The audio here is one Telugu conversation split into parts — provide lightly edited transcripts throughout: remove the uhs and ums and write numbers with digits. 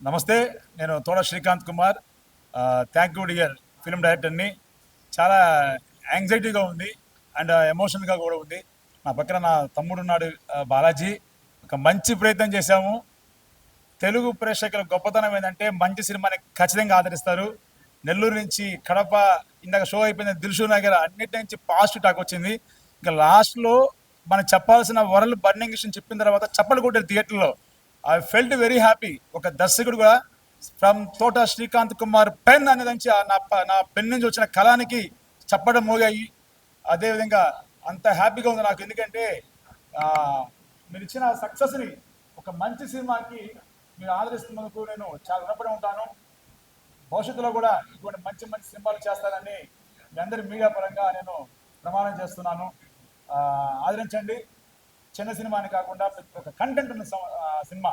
నమస్తే, నేను తోడ Srikanth Kumar. Thank you dear film డైరెక్టర్ని. చాలా యాంగ్జైటీగా ఉంది అండ్ ఎమోషనల్గా కూడా ఉంది. నా పక్కన నా తమ్ముడు ఉన్నాడు, బాలాజీ. ఒక మంచి ప్రయత్నం చేశాము. తెలుగు ప్రేక్షకుల గొప్పతనం ఏంటంటే మంచి సినిమాని ఖచ్చితంగా ఆదరిస్తారు. నెల్లూరు నుంచి కడప, ఇందాక షో అయిపోయింది, దిల్షు నగర్, అన్నిటి నుంచి పాజిటివ్ టాక్ వచ్చింది. ఇంకా లాస్ట్లో మనం చెప్పాల్సిన వరల్డ్ బర్నింగ్ విషయం చెప్పిన తర్వాత చప్పలు కొట్టారు థియేటర్లో. I felt very happy. ఒక దర్శకుడు కూడా ఫ్రమ్ తోట శ్రీకాంత్ కుమార్ పెన్ అనే నుంచి నా పెన్ నుంచి వచ్చిన కళానికి చప్పడం మోగాయి. అదేవిధంగా అంత హ్యాపీగా ఉంది నాకు. ఎందుకంటే మీరు ఇచ్చిన సక్సెస్ని, ఒక మంచి సినిమాకి మీరు ఆదరిస్తున్నందుకు నేను చాలా రుణపడి ఉంటాను. భవిష్యత్తులో కూడా ఇటువంటి మంచి మంచి సినిమాలు చేస్తానని మీ అందరి మీడియా పరంగా నేను ప్రమాణం చేస్తున్నాను. ఆదరించండి. చిన్న సినిమాని కాకుండా ఒక కంటెంట్ ఉన్న సినిమా,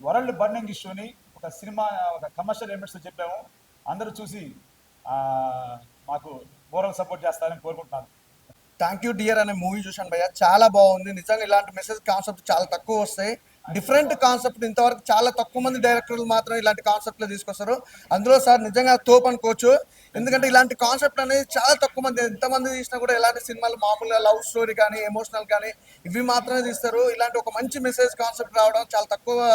వరల్డ్ బర్నింగ్ ఇష్యూని ఒక సినిమా, ఒక కమర్షియల్ ఎలిమెంట్స్ చెప్పాము. అందరూ చూసి మాకు మోరల్ సపోర్ట్ చేస్తారని కోరుకుంటున్నాను. థ్యాంక్ యూ డియర్ అనే మూవీ చూశాను భయ్య, చాలా బాగుంది. నిజంగా ఇలాంటి మెసేజ్ కాన్సెప్ట్ చాలా తక్కువ వస్తాయి. డిఫరెంట్ కాన్సెప్ట్ ఇంతవరకు చాలా తక్కువ మంది డైరెక్టర్లు మాత్రం ఇలాంటి కాన్సెప్ట్లో తీసుకొస్తారు. అందులో సార్ నిజంగా తోపు అనుకోవచ్చు. ఎందుకంటే ఇలాంటి కాన్సెప్ట్ అనేది చాలా తక్కువ మంది, ఎంతమంది తీసినా కూడా ఇలాంటి సినిమాలు మామూలుగా లవ్ స్టోరీ కానీ ఎమోషనల్ కానీ ఇవి మాత్రమే తీస్తారు. ఇలాంటి ఒక మంచి మెసేజ్ కాన్సెప్ట్ రావడం చాలా తక్కువ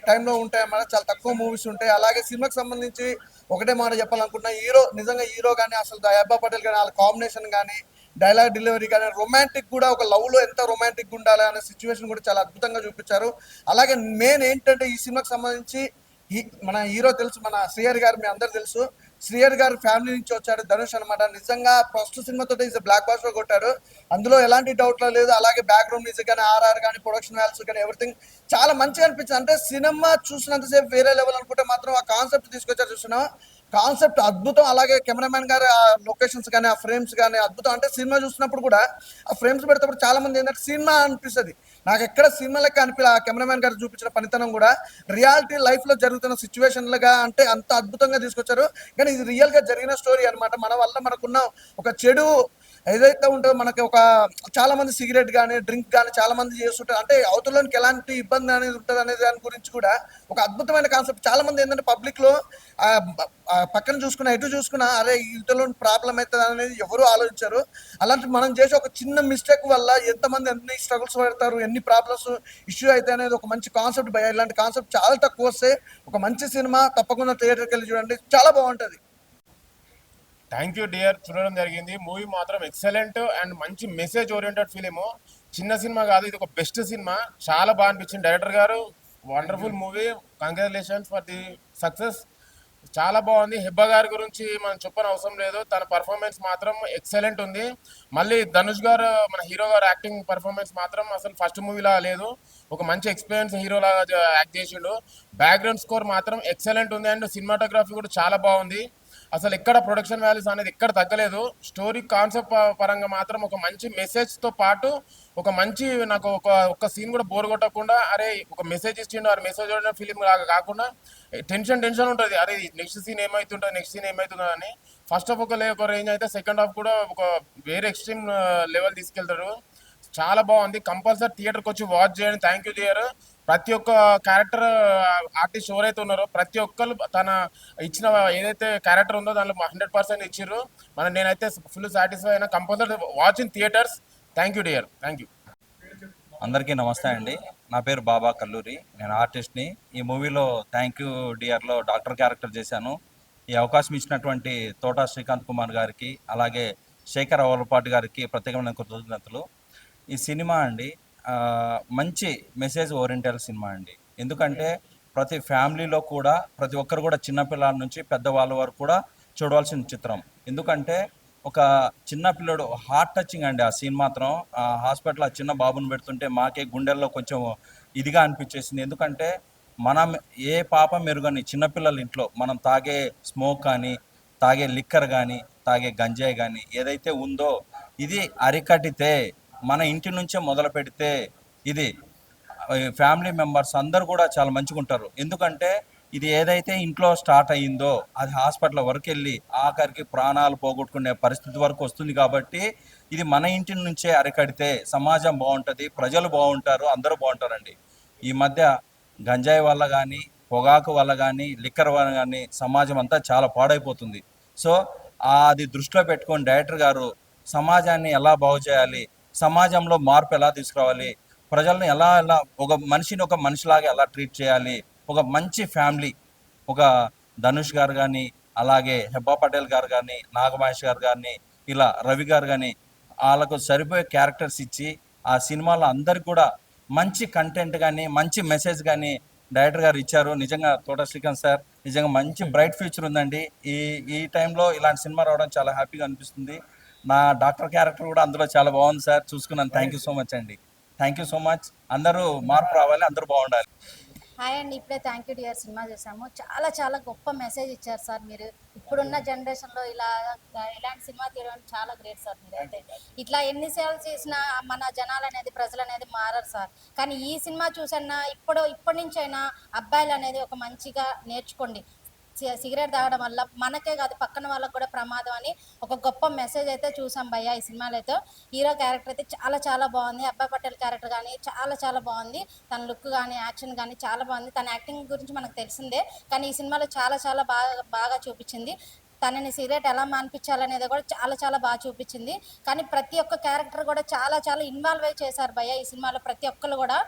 టైంలో ఉంటాయి అన్నమాట. చాలా తక్కువ మూవీస్ ఉంటాయి. అలాగే సినిమాకి సంబంధించి ఒకటే మాట చెప్పాలనుకుంటున్నా, నిజంగా హీరో కానీ అసలు దయాబా పటేల్ కానీ వాళ్ళ కాంబినేషన్ కానీ డైలాగ్ డెలివరీ కానీ రొమాంటిక్ కూడా, ఒక లవ్లో ఎంత రొమాంటిక్ ఉండాలి అనే సిచ్యువేషన్ కూడా చాలా అద్భుతంగా చూపించారు. అలాగే మెయిన్ ఏంటంటే ఈ సినిమాకి సంబంధించి మన హీరో తెలుసు, మన శ్రీహరి గారు మీ అందరు తెలుసు. శ్రీహరి గారు ఫ్యామిలీ నుంచి వచ్చాడు ధనుష్ అనమాట. నిజంగా ఫస్ట్ సినిమాతో ఈజ్ బ్లాక్ బాస్టర్ కొట్టాడు, అందులో ఎలాంటి డౌట్లో లేదు. అలాగే బ్యాక్గ్రౌండ్ మ్యూజిక్ కానీ ఆర్ఆర్ కానీ ప్రొడక్షన్ వాల్యూస్ కానీ ఎవ్రీథింగ్ చాలా మంచిగా అనిపించింది. అంటే సినిమా చూసినంతసేపు వేరే లెవెల్ అనుకుంటే మాత్రం ఆ కాన్సెప్ట్ తీసుకొచ్చారు. చూసినా కాన్సెప్ట్ అద్భుతం. అలాగే కెమెరామెన్ గారు ఆ లొకేషన్స్ కానీ ఆ ఫ్రేమ్స్ కానీ అద్భుతం. అంటే సినిమా చూసినప్పుడు కూడా ఆ ఫ్రేమ్స్ పెడతాప్పుడు చాలా మంది ఏంటంటే సినిమా అనిపిస్తుంది, నాకు ఎక్కడ సినిమా లెక్క ఆ కెమెరామెన్ గారు చూపించిన పనితనం కూడా రియాలిటీ లైఫ్లో జరుగుతున్న సిచ్యువేషన్లుగా అంటే అంత అద్భుతంగా తీసుకొచ్చారు. కానీ ఇది రియల్గా జరిగిన స్టోరీ అనమాట. మన వల్ల మనకున్న ఒక చెడు ఏదైతే ఉంటుందో, మనకి ఒక చాలా మంది సిగరెట్ కానీ డ్రింక్ కానీ చాలా మంది చేస్తుంటారు. అంటే అవతలలోనికి ఎలాంటి ఇబ్బంది అనేది ఉంటుంది అనే దాని గురించి కూడా ఒక అద్భుతమైన కాన్సెప్ట్. చాలా మంది ఏంటంటే పబ్లిక్లో పక్కన చూసుకున్నా ఎటు చూసుకున్నా అరే ఇతరులో ప్రాబ్లం అవుతుంది అనేది ఎవరు ఆలోచించారు. అలాంటి మనం చేసే ఒక చిన్న మిస్టేక్ వల్ల ఎంతమంది ఎన్ని స్ట్రగుల్స్ పడతారు, ఎన్ని ప్రాబ్లమ్స్ ఇష్యూ అయితే అనేది ఒక మంచి కాన్సెప్ట్ భయ. ఇలాంటి కాన్సెప్ట్ చాలా తక్కువ వస్తే ఒక మంచి సినిమా తప్పకుండా థియేటర్కి వెళ్ళి చూడండి, చాలా బాగుంటుంది. థ్యాంక్ యూ డియర్, చూడడం జరిగింది. మూవీ మాత్రం ఎక్సలెంట్ అండ్ మంచి మెసేజ్ ఓరియంటెడ్ ఫిలిము. చిన్న సినిమా కాదు, ఇది ఒక బెస్ట్ సినిమా. చాలా బాగా అనిపించింది. డైరెక్టర్ గారు wonderful movie, congratulations for the success. చాలా బాగుంది. హెబ్బా గారి గురించి మనం చెప్పని అవసరం లేదు, తన పర్ఫార్మెన్స్ మాత్రం ఎక్సలెంట్ ఉంది. మళ్ళీ ధనుష్ గారు మన హీరో గారు యాక్టింగ్ పర్ఫార్మెన్స్ మాత్రం అసలు ఫస్ట్ మూవీలా లేదు, ఒక మంచి ఎక్స్పీరియన్స్ హీరో లాగా యాక్ట్ చేసిండు. బ్యాక్గ్రౌండ్ స్కోర్ మాత్రం ఎక్సలెంట్ ఉంది అండ్ సినిమాటోగ్రఫీ కూడా చాలా బాగుంది. అసలు ఎక్కడ ప్రొడక్షన్ వాల్యూస్ అనేది ఎక్కడ తగ్గలేదు. స్టోరీ కాన్సెప్ట్ పరంగా మాత్రం ఒక మంచి మెసేజ్తో పాటు ఒక మంచి, నాకు ఒక సీన్ కూడా బోర్ కొట్టకుండా అరే ఒక మెసేజ్ ఇచ్చిండు, ఆ మెసేజ్ ఫిలిం లాగా కాకుండా టెన్షన్ ఉంటుంది, అరే నెక్స్ట్ సీన్ ఏమవుతుంటుంది అని. ఫస్ట్ హాఫ్ ఒక రేంజ్ అయితే సెకండ్ హాఫ్ కూడా ఒక వేరే ఎక్స్ట్రీమ్ లెవెల్ తీసుకెళ్తారు. చాలా బాగుంది. కంపల్సరీ థియేటర్కి వచ్చి వాచ్ చేయండి. Thank you dear. ప్రతి ఒక్క క్యారెక్టర్ ఆర్టిస్ట్ ఎవరైతే ఉన్నారో ప్రతి ఒక్కరు తన ఇచ్చిన ఏదైతే క్యారెక్టర్ ఉందో దానిలో 100% ఇచ్చిర్రు. నేనైతే ఫుల్ సాటిస్ఫై అయినా. Compulsory watch in theatres. Thank you dear. Thank you. అందరికీ నమస్తే అండి. నా పేరు బాబా కల్లూరి, నేను ఆర్టిస్ట్ని. ఈ మూవీలో థ్యాంక్ యూ డియర్లో డాక్టర్ క్యారెక్టర్ చేశాను. ఈ అవకాశం ఇచ్చినటువంటి తోట శ్రీకాంత్ కుమార్ గారికి, అలాగే శేఖర్ అవలపాటి గారికి ప్రత్యేకమైన కృతజ్ఞతలు. ఈ సినిమా అండి మంచి మెసేజ్ ఓరియంటెడ్ సినిమా అండి. ఎందుకంటే ప్రతి ఫ్యామిలీలో కూడా ప్రతి ఒక్కరు కూడా చిన్నపిల్లల నుంచి పెద్దవాళ్ళ వరకు కూడా చూడవలసిన చిత్రం. ఎందుకంటే ఒక చిన్న పిల్లడు హార్ట్ టచింగ్ అండి. ఆ సీన్ మాత్రం హాస్పిటల్ ఆ చిన్న బాబుని పెడుతుంటే మాకే గుండెల్లో కొంచెం ఇదిగా అనిపించేసింది. ఎందుకంటే మనం ఏ పాపం మెరుగని చిన్నపిల్లల ఇంట్లో మనం తాగే స్మోక్ కానీ, తాగే లిక్కర్ కానీ, తాగే గంజాయి కానీ ఏదైతే ఉందో ఇది అరికట్టితే, మన ఇంటి నుంచే మొదలు పెడితే ఇది ఫ్యామిలీ మెంబర్స్ అందరూ కూడా చాలా మంచిగా ఉంటారు. ఎందుకంటే ఇది ఏదైతే ఇంట్లో స్టార్ట్ అయ్యిందో అది హాస్పిటల్ వరకు వెళ్ళి ఆఖరికి ప్రాణాలు పోగొట్టుకునే పరిస్థితి వరకు వస్తుంది. కాబట్టి ఇది మన ఇంటి నుంచే అరికడితే సమాజం బాగుంటుంది, ప్రజలు బాగుంటారు, అందరూ బాగుంటారండి. ఈ మధ్య గంజాయి వల్ల కానీ పొగాకు వల్ల కానీ లిక్కర్ వల్ల కానీ సమాజం అంతా చాలా పాడైపోతుంది. సో అది దృష్టిలో పెట్టుకొని డైరెక్టర్ గారు సమాజాన్ని ఎలా బాగు చేయాలి, సమాజంలో మార్పు ఎలా తీసుకురావాలి, ప్రజల్ని ఎలా ఒక మనిషిని ఒక మనిషిలాగా ఎలా ట్రీట్ చేయాలి, ఒక మంచి ఫ్యామిలీ, ఒక ధనుష్ గారు కానీ, అలాగే హెబ్బా పటేల్ గారు కానీ, నాగమహేష్ గారు కానీ, ఇలా రవి గారు కానీ వాళ్ళకు సరిపోయే క్యారెక్టర్స్ ఇచ్చి ఆ సినిమాలో అందరికి కూడా మంచి కంటెంట్ కానీ మంచి మెసేజ్ కానీ డైరెక్టర్ గారు ఇచ్చారు. నిజంగా తోట శ్రీకాంత్ సార్ నిజంగా మంచి బ్రైట్ ఫ్యూచర్ ఉందండి. ఈ టైంలో ఇలాంటి సినిమా రావడం చాలా హ్యాపీగా అనిపిస్తుంది. నా డాక్టర్ క్యారెక్టర్ కూడా అందులో చాలా బాగుంది సార్, చూసుకున్నాను. థ్యాంక్ యూ సో మచ్ అండి. Thank you so much. అందరూ మార్పు రావాలి, అందరూ బాగుండాలి. హాయ్ అండి, ఇప్పుడే థ్యాంక్ యూ డియర్ సినిమా చూసాము. చాలా చాలా గొప్ప మెసేజ్ ఇచ్చారు సార్ మీరు. ఇప్పుడున్న జనరేషన్లో ఇలాంటి సినిమా తీయడం చాలా గ్రేట్ సార్. మీరైతే ఇట్లా ఎన్నిసార్లు చేసినా మన జనాలు అనేది ప్రజలు అనేది మారరు సార్. కానీ ఈ సినిమా చూసన్నా ఇప్పటి నుంచైనా అబ్బాయిలు అనేది ఒక మంచిగా నేర్చుకోండి. సిగరెట్ తాగడం వల్ల మనకే కాదు పక్కన వాళ్ళకు కూడా ప్రమాదం అని ఒక గొప్ప మెసేజ్ అయితే చూసాం భయ్య ఈ సినిమాలో. అయితే హీరో క్యారెక్టర్ అయితే చాలా చాలా బాగుంది. అబ్బాయి పటేల్ క్యారెక్టర్ కానీ చాలా చాలా బాగుంది. తన లుక్ కానీ యాక్షన్ కానీ చాలా బాగుంది. తన యాక్టింగ్ గురించి మనకు తెలిసిందే, కానీ ఈ సినిమాలో చాలా చాలా బాగా చూపించింది. తనని సిగరెట్ ఎలా మానిపించాలనేది కూడా చాలా చాలా బాగా చూపించింది. కానీ ప్రతి ఒక్క క్యారెక్టర్ కూడా చాలా చాలా ఇన్వాల్వ్ అయి చేశారు భయ్య ఈ సినిమాలో. ప్రతి ఒక్కరు కూడా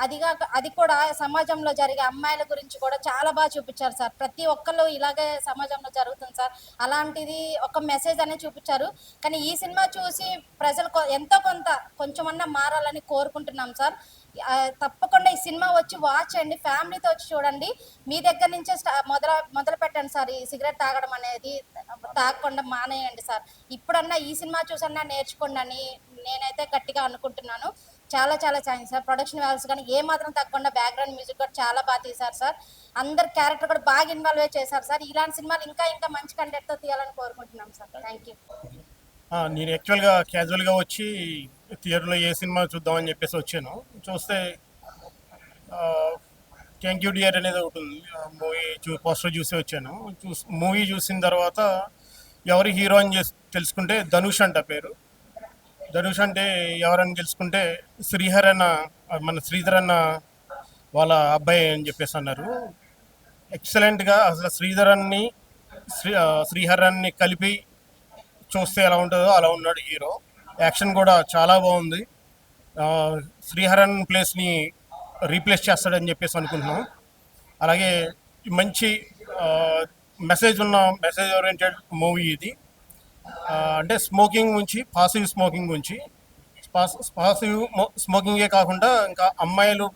అది కూడా సమాజంలో జరిగే అమ్మాయిల గురించి కూడా చాలా బాగా చూపించారు సార్. ప్రతి ఒక్కళ్ళు ఇలాగే సమాజంలో జరుగుతుంది సార్. అలాంటిది ఒక మెసేజ్ అనేది చూపించారు. కానీ ఈ సినిమా చూసి ప్రజలు ఎంతో కొంచెమన్నా మారాలని కోరుకుంటున్నాం సార్. తప్పకుండా ఈ సినిమా వచ్చి వాచ్ చేయండి, ఫ్యామిలీతో వచ్చి చూడండి. మీ దగ్గర నుంచే మొదలు పెట్టండి సార్. ఈ సిగరెట్ తాగడం అనేది తాగకుండా మానేయండి సార్. ఇప్పుడన్నా ఈ సినిమా చూసన్నా నేర్చుకోండి అని నేనైతే గట్టిగా అనుకుంటున్నాను. చాలా చాలా థ్యాంక్స్ సార్. ప్రొడక్షన్ వాల్యూస్ కానీ ఏ మాత్రం తగ్గకుండా బ్యాక్గ్రౌండ్ మ్యూజిక్ కూడా చాలా బాగా తీశారు సార్. అందరు క్యారెక్టర్ కూడా బాగా ఇన్వాల్వ్ చేశారు సార్. ఇలాంటి సినిమాలు ఇంకా మంచి కంటెంట్తో తీయాలని కోరుకుంటున్నాం సార్. Thank you. నేను యాక్చువల్గా క్యాజువల్గా వచ్చి థియేటర్లో ఏ సినిమా చూద్దామని చెప్పేసి వచ్చాను. చూస్తే థ్యాంక్ యూ డియర్ అనేది ఒకటి ఉంది. మూవీ పోస్టర్ చూసి వచ్చాను. మూవీ చూసిన తర్వాత ఎవరి హీరో అని తెలుసుకుంటే ధనుష్ అంట పేరు. ధనుష్ అంటే ఎవరని తెలుసుకుంటే శ్రీహర్ అన్న, మన శ్రీధర్ అన్న వాళ్ళ అబ్బాయి అని చెప్పేసి అన్నారు. ఎక్సలెంట్గా అసలు శ్రీహరాన్ని కలిపి చూస్తే ఎలా ఉంటుందో అలా ఉన్నాడు హీరో. యాక్షన్ కూడా చాలా బాగుంది. శ్రీహరన్ ప్లేస్ని రీప్లేస్ చేస్తాడని చెప్పేసి అనుకుంటున్నాం. అలాగే మంచి మెసేజ్ ఓరియంటెడ్ మూవీ ఇది. అంటే స్మోకింగ్ గురించి, పాసివ్ స్మోకింగ్ గురించి, పాసివ్ స్మోకింగే కాకుండా ఇంకా అమ్మాయిలు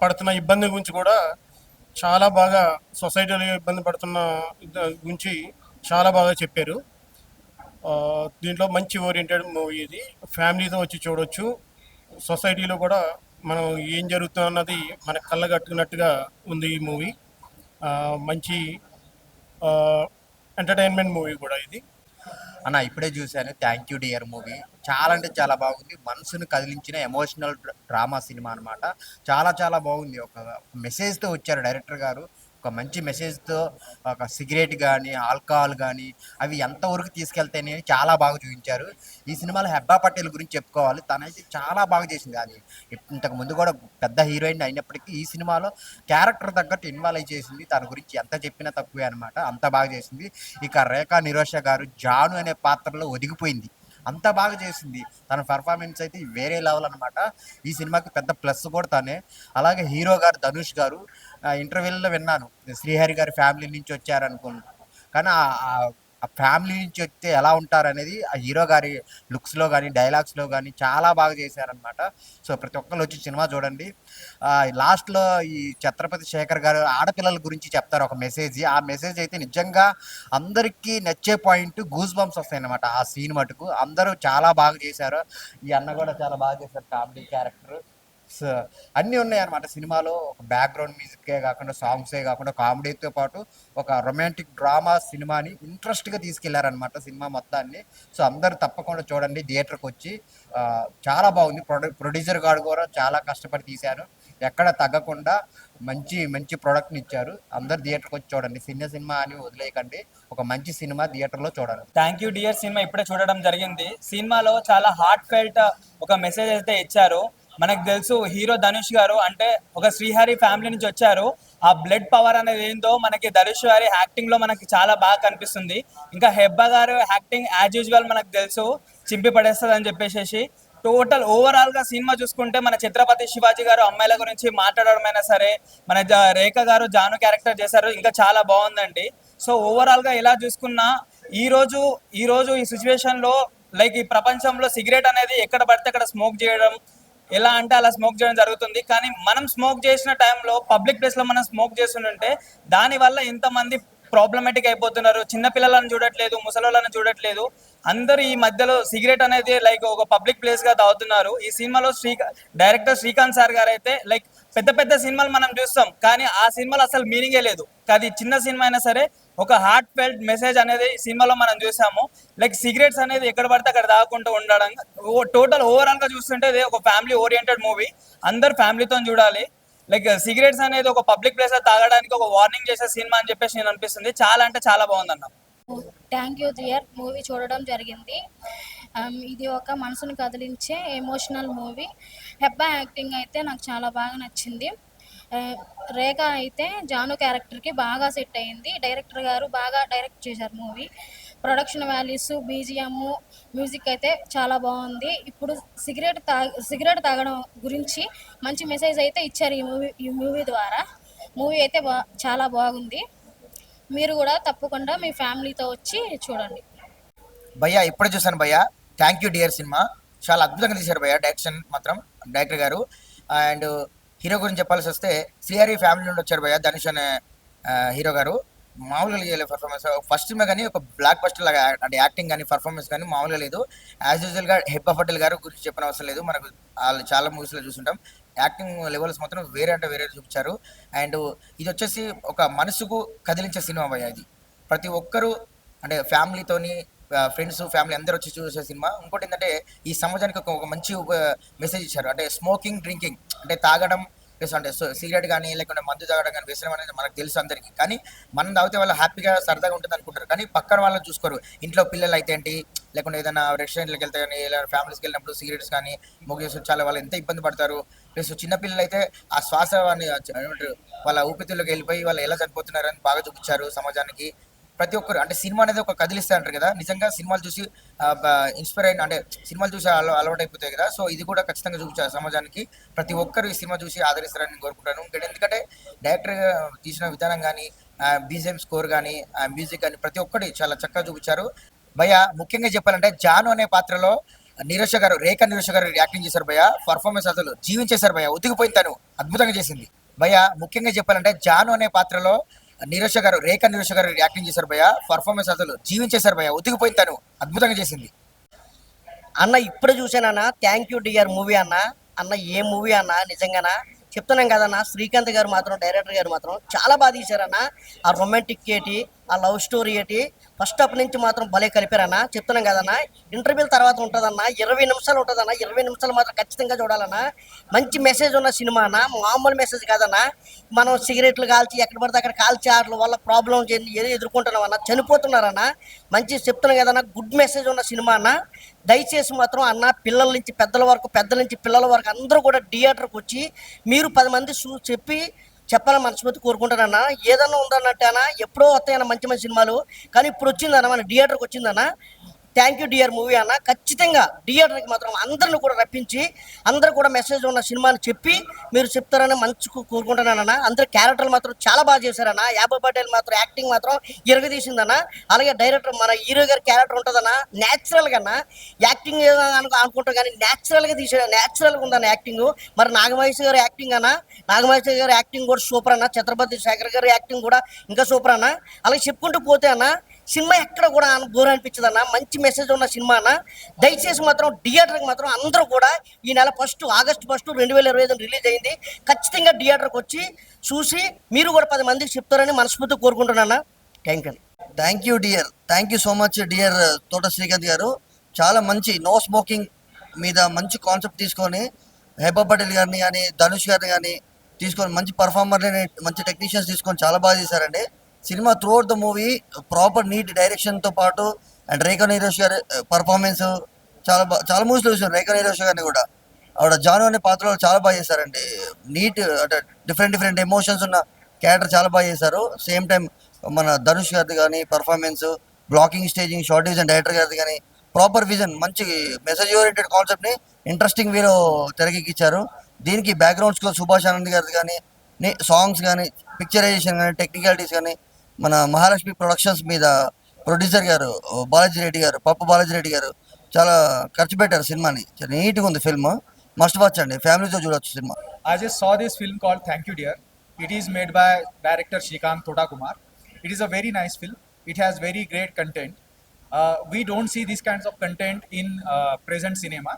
పడుతున్న ఇబ్బంది గురించి కూడా చాలా బాగా, సొసైటీలో ఇబ్బంది పడుతున్న గురించి చాలా బాగా చెప్పారు. దీంట్లో మంచి ఓరియంటెడ్ మూవీ ఇది. ఫ్యామిలీతో వచ్చి చూడొచ్చు. సొసైటీలో కూడా మనం ఏం జరుగుతుంది అన్నది మన కళ్ళగట్టుకున్నట్టుగా ఉంది ఈ మూవీ. మంచి ఎంటర్టైన్మెంట్ మూవీ కూడా ఇది. అన్న ఇప్పుడే చూశాను థ్యాంక్ యూ డియర్ మూవీ. చాలా అంటే చాలా బాగుంది. మనసును కదిలించిన ఎమోషనల్ డ్రామా సినిమా అనమాట. చాలా చాలా బాగుంది. ఒక మెసేజ్తో వచ్చారు డైరెక్టర్ గారు. ఒక మంచి మెసేజ్తో ఒక సిగరెట్ కానీ ఆల్కహాల్ కానీ అవి ఎంతవరకు తీసుకెళ్తాయని చాలా బాగా చూపించారు. ఈ సినిమాలో హెబ్బా పటేల్ గురించి చెప్పుకోవాలి. తనైతే చాలా బాగా చేసింది. అది ఇంతకు ముందు కూడా పెద్ద హీరోయిన్ అయినప్పటికీ ఈ సినిమాలో క్యారెక్టర్ తగ్గట్టు ఇన్వాల్వ్ అయి చేసింది. తన గురించి ఎంత చెప్పినా తక్కువే అనమాట. అంత బాగా చేసింది. ఇక రేఖా నిరోష గారు జాను అనే పాత్రలో ఒదిగిపోయింది. అంత బాగా చేసింది. తన పర్ఫార్మెన్స్ అయితే వేరే లెవెల్ అనమాట. ఈ సినిమాకి పెద్ద ప్లస్ కూడా తనే. అలాగే హీరో గారు ధనుష్ గారు ఇంటర్వ్యూలో విన్నాను శ్రీహరి గారి ఫ్యామిలీ నుంచి వచ్చారనుకుంటున్నాను. కానీ ఆ ఫ్యామిలీ నుంచి వస్తే ఎలా ఉంటారు అనేది ఆ హీరో గారి లుక్స్లో కానీ డైలాగ్స్లో కానీ చాలా బాగా చేశారనమాట. సో ప్రతి ఒక్కరు వచ్చి సినిమా చూడండి. లాస్ట్లో ఈ ఛత్రపతి శేఖర్ గారు ఆడపిల్లల గురించి చెప్తారు ఒక మెసేజ్. ఆ మెసేజ్ అయితే నిజంగా అందరికీ నచ్చే పాయింట్, గూస్ బంప్స్ వస్తాయి అన్నమాట. ఆ సీన్ మటుకు అందరూ చాలా బాగా చేశారు. ఈ అన్న కూడా చాలా బాగా చేశారు కామెడీ క్యారెక్టర్. సో అన్నీ ఉన్నాయన్నమాట సినిమాలో. ఒక బ్యాక్గ్రౌండ్ మ్యూజిక్కే కాకుండా, సాంగ్సే కాకుండా, కామెడీతో పాటు ఒక రొమాంటిక్ డ్రామా సినిమాని ఇంట్రెస్ట్గా తీసుకెళ్లారనమాట సినిమా మొత్తాన్ని. సో అందరూ తప్పకుండా చూడండి థియేటర్కి వచ్చి. చాలా బాగుంది. ప్రొడ్యూసర్ గారు కూడా చాలా కష్టపడి తీశారు. ఎక్కడ తగ్గకుండా మంచి మంచి ప్రోడక్ట్ని ఇచ్చారు. అందరు థియేటర్కి వచ్చి చూడండి. సినిమా అని వదిలేయకండి. ఒక మంచి సినిమా థియేటర్లో చూడండి. థ్యాంక్ యూ డియర్ సినిమా ఇప్పుడే చూడడం జరిగింది. సినిమాలో చాలా హార్ట్ ఫెల్ట్ ఒక మెసేజ్ అయితే ఇచ్చారు. మనకు తెలుసు హీరో ధనుష్ గారు అంటే ఒక శ్రీహరి ఫ్యామిలీ నుంచి వచ్చారు. ఆ బ్లడ్ పవర్ అనేది ఏందో మనకి ధనుష్ గారి యాక్టింగ్ లో మనకి చాలా బాగా కనిపిస్తుంది. ఇంకా హెబ్బా గారు యాక్టింగ్ యాజ్ యూజువల్ మనకు తెలుసు, చింపి పడేస్తుంది అని చెప్పేసి. టోటల్ ఓవరాల్ గా సినిమా చూసుకుంటే మన ఛత్రపతి శివాజీ గారు అమ్మాయిల గురించి మాట్లాడడమైనా సరే, మన రేఖ గారు జాను క్యారెక్టర్ చేశారు, ఇంకా చాలా బాగుందండి. సో ఓవరాల్ గా ఎలా చూసుకున్నా ఈ రోజు ఈ సిచ్యువేషన్ లో లైక్ ఈ ప్రపంచంలో సిగరెట్ అనేది ఎక్కడ పడితే అక్కడ స్మోక్ చేయడం, ఎలా అంటే అలా స్మోక్ చేయడం జరుగుతుంది. కానీ మనం స్మోక్ చేసిన టైంలో పబ్లిక్ ప్లేస్ లో మనం స్మోక్ చేస్తుంటే దాని వల్ల ఎంతమంది ప్రాబ్లమేటిక్ అయిపోతున్నారు. చిన్న పిల్లలను చూడట్లేదు, ముసలోళ్ళని చూడట్లేదు, అందరూ ఈ మధ్యలో సిగరెట్ అనేది లైక్ ఒక పబ్లిక్ ప్లేస్ గా తాగుతున్నారు. ఈ సినిమాలో డైరెక్టర్ శ్రీకాంత్ సార్ గారు అయితే లైక్ పెద్ద పెద్ద సినిమాలు మనం చూస్తాం, కానీ ఆ సినిమాలో అసలు మీనింగే లేదు. అది చిన్న సినిమా అయినా సరే ఒక హార్ట్ ఫెల్ట్ మెసేజ్ అనేది సినిమాలో మనం చూసాము. లైక్ సిగరెట్స్ అనేది ఎక్కడ పడితే అక్కడ తాగుకుంటూ ఉండడం, టోటల్ ఓవరాల్ గా చూస్తుంటే ఇది ఒక ఫ్యామిలీ ఓరియంటెడ్ మూవీ, అందరు ఫ్యామిలీతో చూడాలి. లైక్ సిగరెట్స్ అనేది ఒక పబ్లిక్ ప్లేస్ లో తాగడానికి ఒక వార్నింగ్ చేసే సినిమా అని చెప్పేసి నేను అనిపిస్తుంది. చాలా అంటే చాలా బాగుందన్న. థ్యాంక్ యూ డియర్ మూవీ చూడడం జరిగింది. ఇది ఒక మనసును కదిలించే ఎమోషనల్ మూవీ. హెబ్బా యాక్టింగ్ అయితే నాకు చాలా బాగా నచ్చింది. రేఖ అయితే జాను క్యారెక్టర్కి బాగా సెట్ అయింది. డైరెక్టర్ గారు బాగా డైరెక్ట్ చేశారు movie. Production values, BGM, music అయితే చాలా బాగుంది. ఇప్పుడు సిగరెట్ తాగడం గురించి మంచి మెసేజ్ అయితే ఇచ్చారు ఈ మూవీ ద్వారా. మూవీ అయితే చాలా బాగుంది. మీరు కూడా తప్పకుండా మీ ఫ్యామిలీతో వచ్చి చూడండి. భయ్యా ఇప్పుడే చూసాను భయ్యా, థ్యాంక్ యూ డియర్ సినిమా చాలా అద్భుతంగా తీశారు భయ్యా. డైరెక్షన్ మాత్రం డైరెక్టర్ గారు. అండ్ హీరో గురించి చెప్పాల్సి వస్తే శ్రీహరి ఫ్యామిలీ నుండి వచ్చారు భయ్యా ధనుష్ అనే హీరో గారు. మామూలుగా లేదు పర్ఫార్మెన్స్. ఫస్ట్ సినిమా కానీ ఒక బ్లాక్ బస్టర్ లాగా, అంటే యాక్టింగ్ కానీ పర్ఫార్మెన్స్ కానీ మామూలుగా లేదు. యాజ్ యూజువల్గా హెబ్బా పటేల్ గారు గురించి చెప్పిన అవసరం లేదు, మనకు వాళ్ళు చాలా మూవీస్లో చూస్తుంటాం. యాక్టింగ్ లెవెల్స్ మాత్రం వేరే అంటే వేరే చూపించారు. అండ్ ఇది వచ్చేసి ఒక మనసుకు కదిలించే సినిమా భయ్యా. ఇది ప్రతి ఒక్కరూ అంటే ఫ్యామిలీతోని, ఫ్రెండ్స్, ఫ్యామిలీ అందరూ వచ్చి చూసే సినిమా. ఇంకోటి ఏంటంటే ఈ సమాజానికి ఒక మంచి మెసేజ్ ఇచ్చారు. అంటే స్మోకింగ్, డ్రింకింగ్ అంటే తాగడం ప్లస్ అంటే సిగరెట్ కానీ లేకుంటే మందు తాగడం కానీ వ్యసనం అనేది మనకు తెలుసు అందరికీ. కానీ మనం తాగితే వాళ్ళు హ్యాపీగా సరదాగా ఉంటుంది అనుకుంటారు, కానీ పక్కన వాళ్ళని చూసుకోరు. ఇంట్లో పిల్లలు అయితే ఏంటి, లేకుంటే ఏదైనా రెస్టారెంట్లకు వెళ్తే కానీ ఇలా ఫ్యామిలీస్కి వెళ్ళినప్పుడు సిగరెట్స్ కానీ మొగ్గేసి చాలా వాళ్ళు ఎంత ఇబ్బంది పడతారు. ప్లస్ చిన్నపిల్లలు అయితే ఆ శ్వాస వాళ్ళ ఊపిరితిత్తుల్లోకి వెళ్ళిపోయి వాళ్ళు ఎలా చనిపోతున్నారు అని బాగా చూపించారు సమాజానికి. ప్రతి ఒక్కరు అంటే సినిమా అనేది ఒక కదిలిస్తే అంటారు కదా, నిజంగా సినిమాలు చూసి ఇన్స్పైర్ అయిన అంటే సినిమాలు చూసి అలవాటు అయిపోతాయి కదా. సో ఇది కూడా ఖచ్చితంగా చూపించారు సమాజానికి. ప్రతి ఒక్కరు ఈ సినిమా చూసి ఆదరిస్తారని కోరుకుంటాను. ఎందుకంటే డైరెక్టర్ తీసిన విధానం కానీ, బీజిఎం స్కోర్ కానీ, మ్యూజిక్ కానీ ప్రతి ఒక్కటి చాలా చక్కగా చూపించారు భయ్య. ముఖ్యంగా చెప్పాలంటే జాను అనే పాత్రలో నీరోష గారు, రేఖ నీరోష గారు యాక్టింగ్ చేశారు భయ్య. పర్ఫార్మెన్స్ అసలు జీవించేశారు భయ్య, ఉతికిపోయింది తను, అద్భుతంగా చేసింది భయ్య. ముఖ్యంగా చెప్పాలంటే జాను అనే పాత్రలో నీరోష గారు, రేఖ నీరోష గారు యాక్టింగ్ చేశారు భయ్య. పర్ఫార్మెన్స్ అసలు జీవించేశారు భయ్య, ఉతికిపోయింది తను, అద్భుతంగా చేసింది అన్న. ఇప్పుడే చూసానన్న థ్యాంక్ యూ డియర్ మూవీ అన్న. అన్న ఏ మూవీ అన్న, నిజంగానా చెప్తున్నాం కదన్న. శ్రీకాంత్ గారు మాత్రం, డైరెక్టర్ గారు మాత్రం చాలా బాగా తీశారన్న. ఆ రొమాంటిక్ ఏంటి, ఆ లవ్ స్టోరీ ఏంటి, ఫస్ట్ హాఫ్ నుంచి మాత్రం భలే కలిపారన్న. చెప్తున్నాం కదన్న, ఇంటర్వ్యూల తర్వాత ఉంటుందన్న, 20 నిమిషాలు ఉంటుందన్న. 20 నిమిషాలు మాత్రం ఖచ్చితంగా చూడాలన్న. మంచి మెసేజ్ ఉన్న సినిమా అన్న, మామూలు మెసేజ్ కాదన్న. మనం సిగరెట్లు కాల్చి ఎక్కడ పడితే అక్కడ కాల్చి వాటి వల్ల ప్రాబ్లం ఏదో ఎదుర్కొంటున్నామన్న, చనిపోతున్నారన్న. మంచి చెప్తున్నాం కదన్న, గుడ్ మెసేజ్ ఉన్న సినిమా అన్న. దయచేసి మాత్రం అన్న, పిల్లల నుంచి పెద్దల వరకు, పెద్దల నుంచి పిల్లల వరకు అందరూ కూడా థియేటర్కి వచ్చి మీరు 10 మంది చెప్పాలని మనస్ఫూర్తి కోరుకుంటానన్నా. ఏదన్నా ఉందన్నట్టు అన్న, ఎప్పుడో వస్తాయన్న మంచి మంచి సినిమాలు, కానీ ఇప్పుడు వచ్చిందన్న మన థియేటర్కి వచ్చిందన్న. థ్యాంక్ యూ డియర్ మూవీ అన్న. ఖచ్చితంగా థియేటర్కి మాత్రం అందరిని కూడా రప్పించి అందరూ కూడా మెసేజ్ ఉన్న సినిమాని చెప్పి మీరు చెప్తారని మంచి కోరుకుంటున్నానన్న. అందరు క్యారెక్టర్లు మాత్రం చాలా బాగా చేశారన్న. యాబో పటేల్ మాత్రం యాక్టింగ్ మాత్రం ఇరగదీసిందన్న. అలాగే డైరెక్టర్ మన హీరో గారి క్యారెక్టర్ ఉంటుందన్న, న్యాచురల్గా అన్న. యాక్టింగ్ అనుకుంటాం కానీ న్యాచురల్గా తీసాడు, న్యాచురల్గా ఉందన్న యాక్టింగ్. మరి నాగమహేష్ గారి యాక్టింగ్ అన్న, నాగమహేష్ గారి యాక్టింగ్ కూడా సూపర్ అన్న. ఛత్రపతి శేఖర్ గారి యాక్టింగ్ కూడా ఇంకా సూపర్ అన్న. అలాగే చెప్పుకుంటూ పోతే అన్న, సినిమా ఎక్కడ కూడా బోర్ అనిపించదు అన్న. మంచి మెసేజ్ ఉన్న సినిమా అన్న. దయచేసి మాత్రం థియేటర్కి మాత్రం అందరూ కూడా ఈ నెల ఆగస్టు 1, 2025 రిలీజ్ అయింది. ఖచ్చితంగా థియేటర్కి వచ్చి చూసి మీరు కూడా 10 మందికి చెప్తారని మనస్ఫూర్తి కోరుకుంటున్నాను. Thank you. Thank you dear, thank you so much dear తోట శ్రీకాంత్ గారు. చాలా మంచి నో స్మోకింగ్ మీద మంచి కాన్సెప్ట్ తీసుకొని హెబ్బా పటేల్ గారిని కానీ, ధనుష్ గారిని కానీ తీసుకొని మంచి పర్ఫార్మర్ని, మంచి టెక్నీషియన్స్ తీసుకొని చాలా బాగా చేశారండి cinema. Throughout the movie proper neat డైరెక్షన్తో పాటు అండ్ రేఖ నీరోష్ గారి పర్ఫార్మెన్స్ చాలా మూవీస్లో చూసారు. రేఖ నీరోష్ గారిని కూడా ఆవిడ జాను అనే పాత్రలో చాలా బాగా చేశారండి. నీట్ అంటే డిఫరెంట్ ఎమోషన్స్ ఉన్న క్యారెక్టర్ చాలా బాగా చేశారు. సేమ్ టైం మన ధనుష్ గారిది కానీ performance, blocking, staging, short division director గారిది కానీ ప్రాపర్ విజన్, మంచి మెసేజ్ ఓరియంటెడ్ కాన్సెప్ట్ని ఇంట్రెస్టింగ్ వేలో తెరకెక్కించారు. దీనికి బ్యాక్గ్రౌండ్ స్కోర్ సుభాష్ ఆనంద్ గారిది కానీ, సాంగ్స్ కానీ, పిక్చరైజేషన్ కానీ, టెక్నికాలిటీస్ కానీ మన మహాలక్ష్మి ప్రొడక్షన్స్ మీద ప్రొడ్యూసర్ గారు బాలాజీ రెడ్డి గారు, పప్పు బాలాజీ రెడ్డి గారు చాలా ఖర్చు పెట్టారు సినిమాని. చాలా నీట్గా ఉంది ఫిల్మ్, మస్ట్ వాచ్ అండి, ఫ్యామిలీతో చూడొచ్చు cinema. I just saw this film called Thank You Dear. It is made by director Shrikant Thodakumar. It is a very nice film. It has very great content. We don't see these kinds of content in present cinema,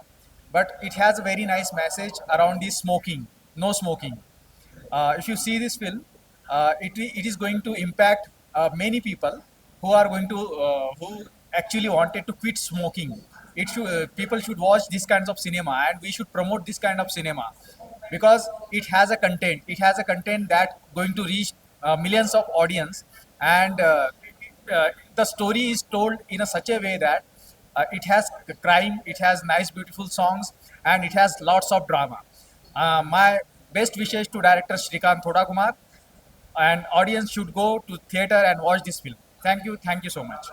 but it has a very nice message around the smoking, no smoking. If you see this film, it is going to impact many people who are going to who actually wanted to quit smoking. People should watch these kinds of cinema, and we should promote this kind of cinema because it has a content. It has a content that going to reach millions of audience, and the story is told in such a way that it has crime, it has nice beautiful songs, and it has lots of drama. My best wishes to director Shrikant Thodakumar, and audience should go to theater and watch this film. Thank you so much.